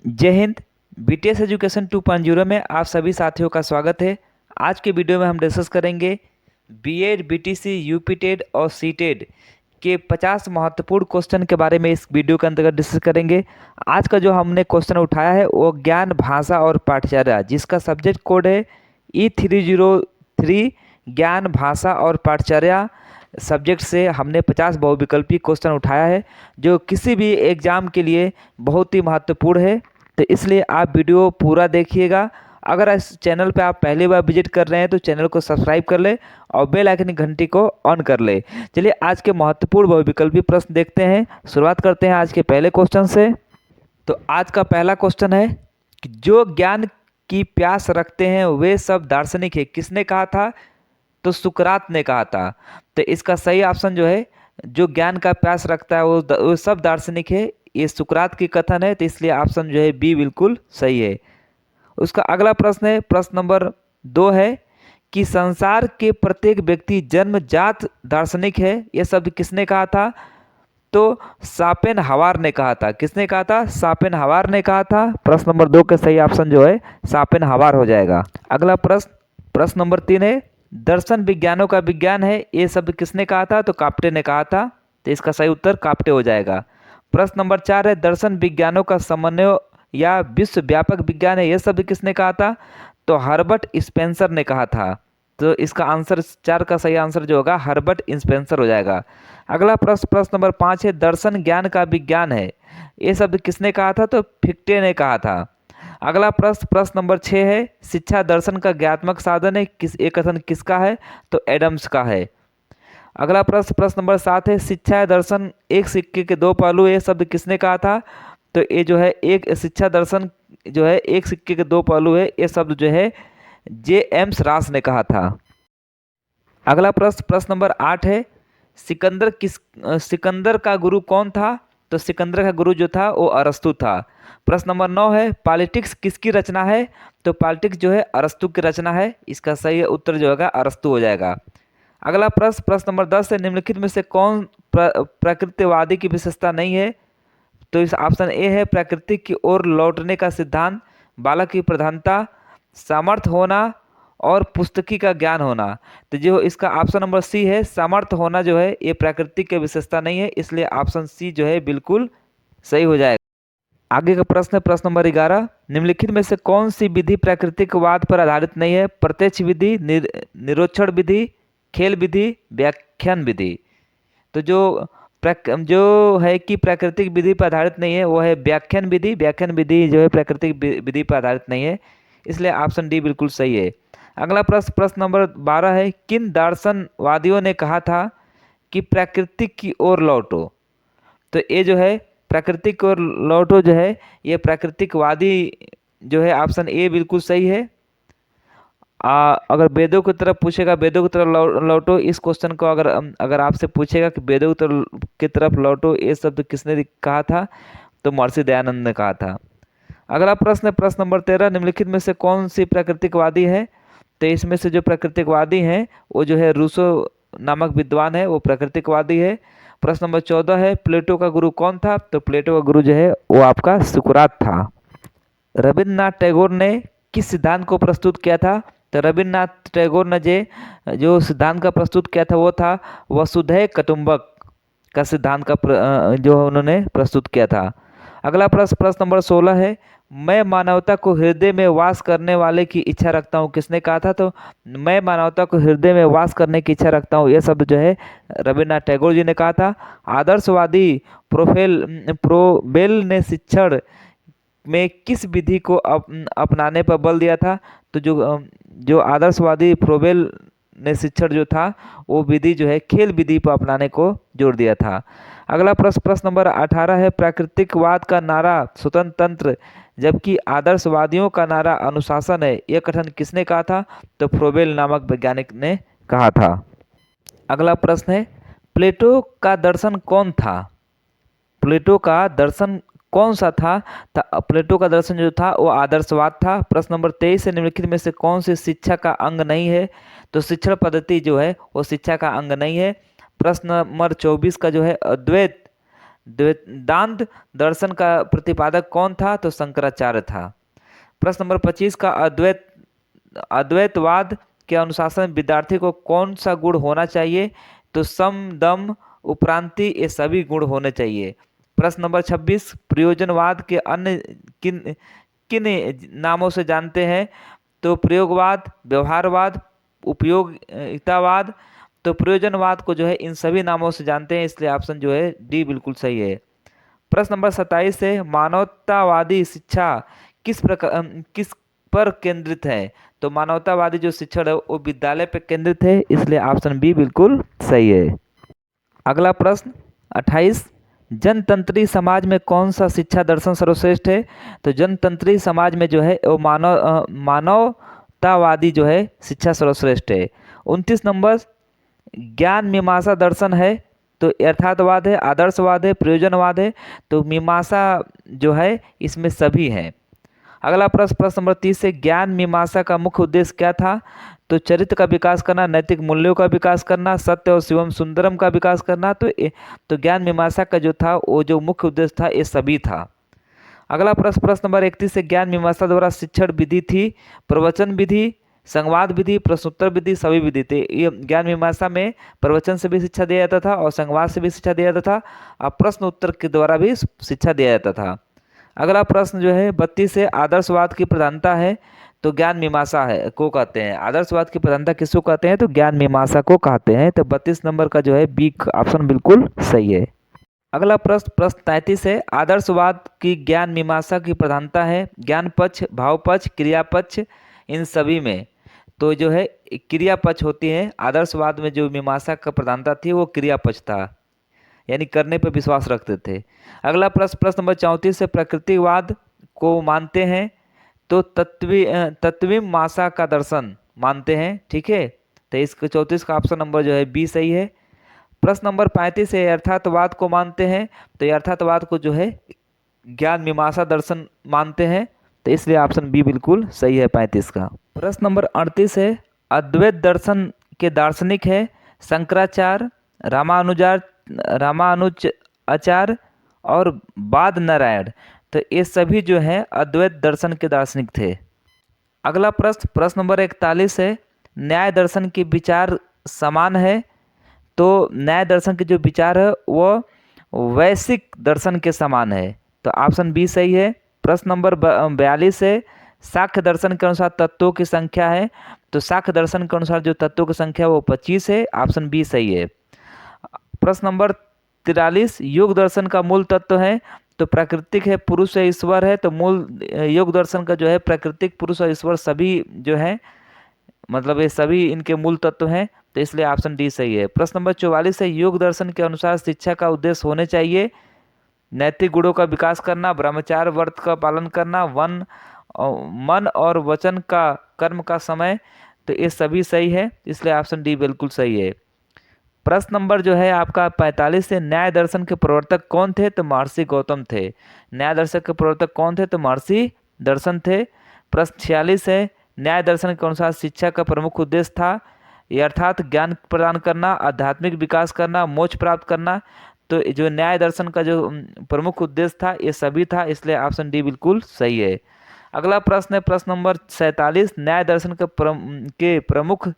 जय Hind. BTS education 2.0 में आप सभी साथियों का स्वागत है। आज के वीडियो में हम डिस्कस करेंगे बीएड, बीटीसी, यूपी टेट और सीटेट के 50 महत्वपूर्ण क्वेश्चन के बारे में इस वीडियो के अंतर्गत डिस्कस करेंगे। आज का जो हमने क्वेश्चन उठाया है वो ज्ञान, भाषा और पाठचर्या, जिसका सब्जेक्ट कोड है E303। ज्ञान, भाषा और पाठचर्या सब्जेक्ट से हमने 50 बहुविकल्पी क्वेश्चन उठाया है, जो किसी भी एग्जाम के लिए बहुत ही महत्वपूर्ण है। तो इसलिए आप वीडियो पूरा देखिएगा। अगर इस चैनल पे आप पहली बार विजिट कर रहे हैं तो चैनल को सब्सक्राइब कर ले और बेल आइकन की घंटी को ऑन कर ले। चलिए आज के महत्वपूर्ण बहुविकल्पी प्रश्न देखते हैं। शुरुआत करते हैं आज के पहले क्वेश्चन से। तो आज का पहला क्वेश्चन है कि जो ज्ञान की प्यास रखते हैं वे सब दार्शनिक है, किसने कहा था? तो सुकरात ने कहा था। तो इसका सही ऑप्शन जो है, जो ज्ञान का प्यास रखता है वो सब दार्शनिक है, ये सुकरात की कथन है। तो इसलिए ऑप्शन जो है बी बिल्कुल सही है। उसका अगला प्रश्न है, प्रश्न नंबर 2 है कि संसार के प्रत्येक व्यक्ति जन्मजात दार्शनिक है, यह शब्द किसने कहा था? तो शापेनहावर ने कहा था। किसने कहा था? शापेनहावर ने कहा था। प्रश्न नंबर 2 का सही ऑप्शन जो है शापेनहावर हो जाएगा। अगला प्रश्न, प्रश्न नंबर 3 है, दर्शन विज्ञानों का विज्ञान है, ये शब्द किसने कहा था? तो काप्टे ने कहा था। तो इसका सही उत्तर काप्टे हो जाएगा। प्रश्न नंबर 4 है, दर्शन विज्ञानों का समन्वय या विश्वव्यापक विज्ञान है, यह शब्द किसने कहा था? तो हर्बर्ट स्पेंसर ने कहा था। तो इसका आंसर 4 का सही आंसर जो होगा हर्बर्ट स्पेंसर हो जाएगा। अगला प्रश्न, प्रश्न नंबर 5 है, दर्शन ज्ञान का विज्ञान है, ये शब्द किसने कहा था? तो फिक्टे ने कहा था। अगला प्रश्न, प्रश्न नंबर 6 है, शिक्षा दर्शन का ज्ञात्मक साधन है, ये कथन किसका है? तो एडम्स का है। अगला प्रश्न, प्रश्न नंबर 7 है, शिक्षा या दर्शन एक सिक्के के दो पहलू, ये शब्द किसने कहा था? तो ये जो है एक शिक्षा दर्शन जो है एक सिक्के के दो पहलू है, ये शब्द जो है जेम्स रॉस ने कहा था। अगला प्रश्न, प्रश्न नंबर 8 है, सिकंदर का गुरु कौन था? तो सिकंदर का गुरु जो था वो अरस्तु था। प्रश्न नंबर 9 है, पॉलिटिक्स किसकी रचना है? तो पॉलिटिक्स जो है अरस्तु की रचना है। इसका सही उत्तर जो होगा अरस्तु हो जाएगा। अगला प्रश्न, प्रश्न नंबर 10 है, निम्नलिखित में से कौन प्रकृतिवादी की विशेषता नहीं है? तो इस ऑप्शन ए है, प्रकृति की ओर लौटने का सिद्धांत, बालक की प्रधानता, सामर्थ्य होना और पुस्तकी का ज्ञान होना। तो जो इसका ऑप्शन नंबर सी है, सामर्थ्य होना जो है ये प्राकृतिक की विशेषता नहीं है, इसलिए ऑप्शन सी जो है बिल्कुल सही हो जाएगा। आगे का प्रश्न है, प्रश्न नंबर 11, निम्नलिखित में से कौन सी विधि प्राकृतिकवाद पर आधारित नहीं है? प्रत्यक्ष विधि, निरीक्षण विधि, खेल विधि, व्याख्यान विधि। तो जो है कि प्राकृतिक विधि पर आधारित नहीं है वो है व्याख्यान विधि। व्याख्यान विधि जो है प्राकृतिक विधि पर आधारित नहीं है, इसलिए ऑप्शन डी बिल्कुल सही है। अगला प्रश्न, प्रश्न नंबर 12 है, किन दर्शनवादियों ने कहा था कि प्राकृतिक की ओर लौटो? तो ये जो है प्राकृतिक की ओर लौटो जो है ये प्राकृतिकवादी जो है, ऑप्शन ए बिल्कुल सही है। अगर वेदों की तरफ पूछेगा, वेदों की तरफ लौटो, इस क्वेश्चन को अगर अगर आपसे पूछेगा कि वेदों की तरफ लौटो ये शब्द किसने कहा था? तो महर्षि दयानंद ने कहा था। अगला प्रश्न है, प्रश्न नंबर 13, निम्नलिखित में से कौन सी प्राकृतिकवादी है? तो इसमें से जो प्राकृतिकवादी हैं वो जो है रूसो नामक विद्वान है, वो प्राकृतिकवादी है। प्रश्न नंबर 14 है, प्लेटो का गुरु कौन था? तो प्लेटो का गुरु जो है वो आपका सुकरात था। रविन्द्रनाथ टैगोर ने किस सिद्धांत को प्रस्तुत किया था? तो रविन्द्रनाथ टैगोर ने जो सिद्धांत का प्रस्तुत किया था वो था वसुधैव कुटुंबक का सिद्धांत का जो उन्होंने प्रस्तुत किया था। अगला प्रश्न, प्रश्न नंबर 16 है, मैं मानवता को हृदय में वास करने वाले की इच्छा रखता हूँ, किसने कहा था? तो मैं मानवता को हृदय में वास करने की इच्छा रखता हूँ, यह शब्द जो है रविन्द्रनाथ टैगोर जी ने कहा था। आदर्शवादी प्रोबेल ने शिक्षण में किस विधि को अपनाने पर बल दिया था? तो जो आदर्शवादी प्रोबेल ने शिक्षण जो था वो विधि जो है खेल विधि पर अपनाने को जोर दिया था। अगला प्रश्न, प्रश्न नंबर 18 है, प्राकृतिकवाद का नारा स्वतंत्र तंत्र जबकि आदर्शवादियों का नारा अनुशासन है, यह कथन किसने कहा था? तो फ्रोबेल नामक वैज्ञानिक ने कहा था। अगला प्रश्न है, प्लेटो का दर्शन कौन था? प्लेटो का दर्शन कौन सा था? प्लेटो का दर्शन जो था वो आदर्शवाद था। प्रश्न नंबर 23 है, निम्नलिखित में से कौन सी शिक्षा का अंग नहीं है? तो शिक्षण पद्धति जो है वो शिक्षा का अंग नहीं है। प्रश्न नंबर 24 का जो है, अद्वैत द्वैतांत दर्शन का प्रतिपादक कौन था? तो शंकराचार्य था। प्रश्न नंबर 25 का अद्वैतवाद के अनुशासन विद्यार्थी को कौन सा गुण होना चाहिए? तो सम, दम, उपरांति, ये सभी गुण होने चाहिए। प्रश्न नंबर 26 प्रयोजनवाद के अन्य किन किन नामों से जानते हैं? तो प्रयोगवाद, व्यवहारवाद, उपयोगितावाद। तो प्रयोजनवाद को जो है इन सभी नामों से जानते हैं, इसलिए ऑप्शन जो है डी बिल्कुल सही है। प्रश्न नंबर 27 है मानवतावादी शिक्षा किस पर केंद्रित है? तो मानवतावादी जो शिक्षण है वो विद्यालय पर केंद्रित है, इसलिए ऑप्शन बी बिल्कुल सही है। अगला प्रश्न 28 जनतंत्री समाज में कौन सा शिक्षा दर्शन सर्वश्रेष्ठ है? तो जनतंत्री समाज में जो है वो मानवतावादी जो है शिक्षा सर्वश्रेष्ठ है। 29 नंबर ज्ञान मीमांसा दर्शन है, तो यथार्थवाद है, आदर्शवाद है, प्रयोजनवाद है। तो मीमांसा जो है इसमें सभी हैं। अगला प्रश्न नंबर 30 से ज्ञान मीमांसा का मुख्य उद्देश्य क्या था? तो चरित्र का विकास करना, नैतिक मूल्यों का विकास करना, सत्य और शिवम सुंदरम का विकास करना। तो ज्ञान मीमांसा का जो था वो जो मुख्य उद्देश्य था ये सभी था। अगला प्रश्न नंबर 31 से ज्ञान मीमांसा द्वारा शिक्षण विधि थी, प्रवचन विधि, संवाद विधि, प्रश्नोत्तर विधि, सभी विधि थे। ये ज्ञान मीमांसा में प्रवचन से भी शिक्षा दिया जाता था और संवाद से भी शिक्षा दिया जाता था और प्रश्न उत्तर के द्वारा भी शिक्षा दिया जाता था। अगला प्रश्न जो है 32 से आदर्शवाद की प्रधानता है, तो ज्ञान मीमांसा है को कहते हैं। आदर्शवाद की प्रधानता किसको कहते हैं? तो ज्ञान मीमांसा को कहते हैं। तो 32 नंबर का जो है बी ऑप्शन बिल्कुल सही है। अगला प्रश्न 33 है आदर्शवाद की ज्ञान मीमांसा की प्रधानता है ज्ञान पक्ष, भाव पक्ष, क्रिया पक्ष, इन सभी में। तो जो है क्रिया पक्ष होती है। आदर्शवाद में जो मीमांसा का प्रधानता थी वो क्रिया पक्ष था, यानी करने पर विश्वास रखते थे। अगला प्रश्न नंबर 34 से प्रकृतिवाद को मानते हैं, तो तत्वीमांसा का दर्शन मानते हैं। ठीक है, तो इसका 34 का ऑप्शन नंबर जो है बी सही है। प्रश्न नंबर 35 है यथार्थवाद को मानते हैं, तो यथार्थवाद को जो है ज्ञान मीमांसा दर्शन मानते हैं, तो इसलिए ऑप्शन बी बिल्कुल सही है 35 का। प्रश्न नंबर 38 है अद्वैत दर्शन के दार्शनिक है शंकराचार्य, रामानुजाचार्य और बाद नारायण। तो ये सभी जो हैं अद्वैत दर्शन के दार्शनिक थे। अगला प्रश्न नंबर 41 है न्याय दर्शन के विचार समान है, तो न्याय दर्शन के जो विचार है वो वैश्विक दर्शन के समान है, तो ऑप्शन बी सही है। प्रश्न नंबर 42 है सांख्य दर्शन के अनुसार तत्वों की संख्या है, तो सांख्य दर्शन के अनुसार जो तत्वों की संख्या वो 25 है, ऑप्शन बी सही है। प्रश्न नंबर 43 योग दर्शन का मूल तत्व है, तो प्राकृतिक है, पुरुष है, ईश्वर है। तो मूल योग दर्शन का जो है प्राकृतिक, पुरुष और ईश्वर सभी जो है मतलब ये सभी इनके मूल तत्व हैं, तो इसलिए ऑप्शन डी सही है। प्रश्न नंबर 44 है योग दर्शन के अनुसार शिक्षा का उद्देश्य होने चाहिए नैतिक गुणों का विकास करना, ब्रह्मचार्य व्रत का पालन करना, मन और वचन का कर्म का समय। तो ये सभी सही है, इसलिए ऑप्शन डी बिल्कुल सही है। प्रश्न नंबर जो है आपका 45 से न्याय दर्शन के प्रवर्तक कौन थे? तो महर्षि गौतम थे। न्याय दर्शन के प्रवर्तक कौन थे? तो महर्षि दर्शन थे। प्रश्न 46 है न्याय दर्शन के अनुसार शिक्षा का प्रमुख उद्देश्य था अर्थात ज्ञान प्रदान करना, आध्यात्मिक विकास करना, मोक्ष प्राप्त करना। तो जो न्याय दर्शन का जो प्रमुख उद्देश्य था ये सभी था, इसलिए ऑप्शन डी बिल्कुल सही है। अगला प्रश्न है प्रश्न नंबर 47 न्याय दर्शन के प्रमुख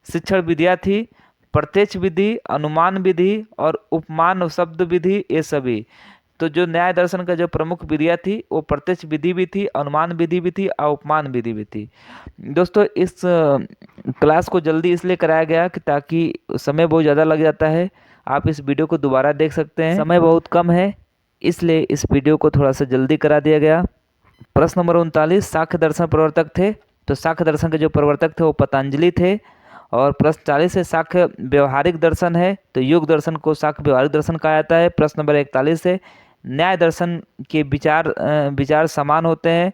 शिक्षण विधियाँ थी प्रत्यक्ष विधि, अनुमान विधि और उपमान शब्द विधि, ये सभी। तो जो न्याय दर्शन का जो प्रमुख विधियाँ थी वो प्रत्यक्ष विधि भी थी, अनुमान विधि भी थी और उपमान विधि भी थी। दोस्तों इस क्लास को जल्दी इसलिए कराया गया कि ताकि समय बहुत ज़्यादा लग जाता है, आप इस वीडियो को दोबारा देख सकते हैं, समय बहुत कम है इसलिए इस वीडियो को थोड़ा सा जल्दी करा दिया गया। प्रश्न नंबर 39 सांख्य दर्शन प्रवर्तक थे, तो सांख्य दर्शन के जो प्रवर्तक थे वो पतंजलि थे। और प्रश्न 40 से सांख्य व्यवहारिक दर्शन है, तो योग दर्शन को सांख्य व्यवहारिक दर्शन कहा जाता है। प्रश्न नंबर 41 से न्याय दर्शन के विचार समान होते हैं,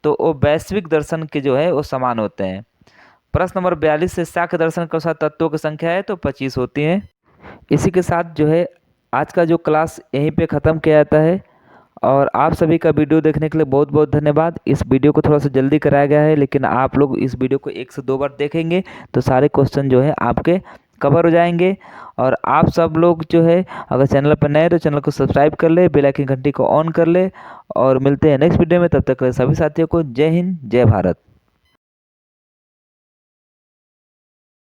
तो वो वैश्विक दर्शन के जो है वो समान होते हैं। प्रश्न नंबर 42 से सांख्य दर्शन के अनुसार तत्वों की संख्या है तो 25 होती हैं। इसी के साथ जो है आज का जो क्लास यहीं पे ख़त्म किया जाता है और आप सभी का वीडियो देखने के लिए बहुत बहुत धन्यवाद। इस वीडियो को थोड़ा सा जल्दी कराया गया है, लेकिन आप लोग इस वीडियो को 1 से 2 बार देखेंगे तो सारे क्वेश्चन जो है आपके कवर हो जाएंगे। और आप सब लोग जो है अगर चैनल पर नए तो चैनल को सब्सक्राइब कर ले, बेल आइकन घंटी को ऑन कर ले। और मिलते हैं नेक्स्ट वीडियो में, तब तक के लिए सभी साथियों को जय हिंद जय भारत।